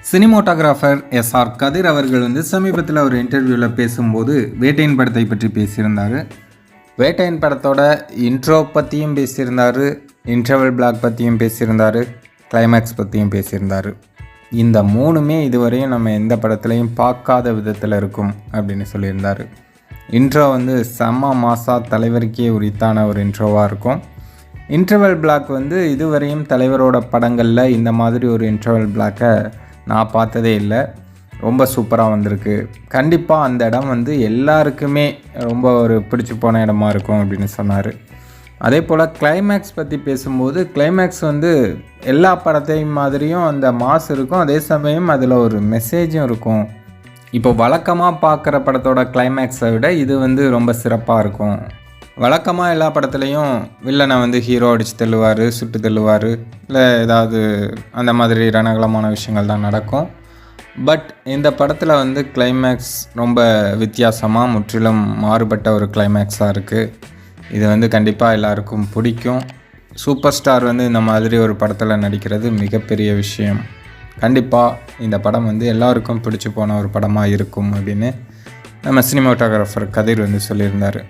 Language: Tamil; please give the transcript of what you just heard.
சினிமோட்டோகிராஃபர் எஸ்ஆர் கதிர் அவர்கள் சமீபத்தில் ஒரு இன்டர்வியூவில் பேசும்போது வேட்டையின் படத்தை பற்றி பேசியிருந்தார். வேட்டையின் படத்தோட இன்ட்ரோ பற்றியும் பேசியிருந்தார், இன்டர்வல் பிளாக் பற்றியும் பேசியிருந்தார், கிளைமேக்ஸ் பற்றியும் பேசியிருந்தார். இந்த மூணுமே இதுவரையும் நம்ம எந்த படத்துலையும் பார்க்காத விதத்தில் இருக்கும் அப்படின்னு சொல்லியிருந்தார். இன்ட்ரோ செம்ம மாசா தலைவருக்கே உரித்தான ஒரு இன்ட்ரோவாக இருக்கும். இன்டர்வல் பிளாக் இதுவரையும் தலைவரோட படங்களில் இந்த மாதிரி ஒரு இன்டர்வல் பிளாக்கை நான் பார்த்ததே இல்லை. ரொம்ப சூப்பராக வந்திருக்கு. கண்டிப்பாக அந்த இடம் எல்லாருக்குமே ரொம்ப ஒரு பிடிச்சி போன இடமா இருக்கும் அப்படின்னு சொன்னார். அதே போல் கிளைமேக்ஸ் பற்றி பேசும்போது கிளைமேக்ஸ் எல்லா படத்தையும் மாதிரியும் அந்த மாஸ் இருக்கும், அதே சமயம் அதில் ஒரு மெசேஜும் இருக்கும். இப்போ வழக்கமாக பார்க்குற படத்தோட கிளைமேக்ஸை விட இது ரொம்ப சிறப்பாக இருக்கும். வழக்கமாக எல்லா படத்துலையும் வில்லனை ஹீரோ அடித்து தள்ளுவார், சுட்டு தள்ளுவார், இல்லை ஏதாவது அந்த மாதிரி ரணகலமான விஷயங்கள் தான் நடக்கும். பட் இந்த படத்தில் கிளைமேக்ஸ் ரொம்ப வித்தியாசமாக முற்றிலும் மாறுபட்ட ஒரு கிளைமேக்ஸாக இருக்குது. இது கண்டிப்பாக எல்லாருக்கும் பிடிக்கும். சூப்பர் ஸ்டார் இந்த மாதிரி ஒரு படத்தில் நடிக்கிறது மிகப்பெரிய விஷயம். கண்டிப்பாக இந்த படம் எல்லாருக்கும் பிடிச்சி போன ஒரு படமாக இருக்கும் அப்படின்னு நம்ம சினிமாட்டோகிராஃபர் கதிர் சொல்லியிருந்தார்.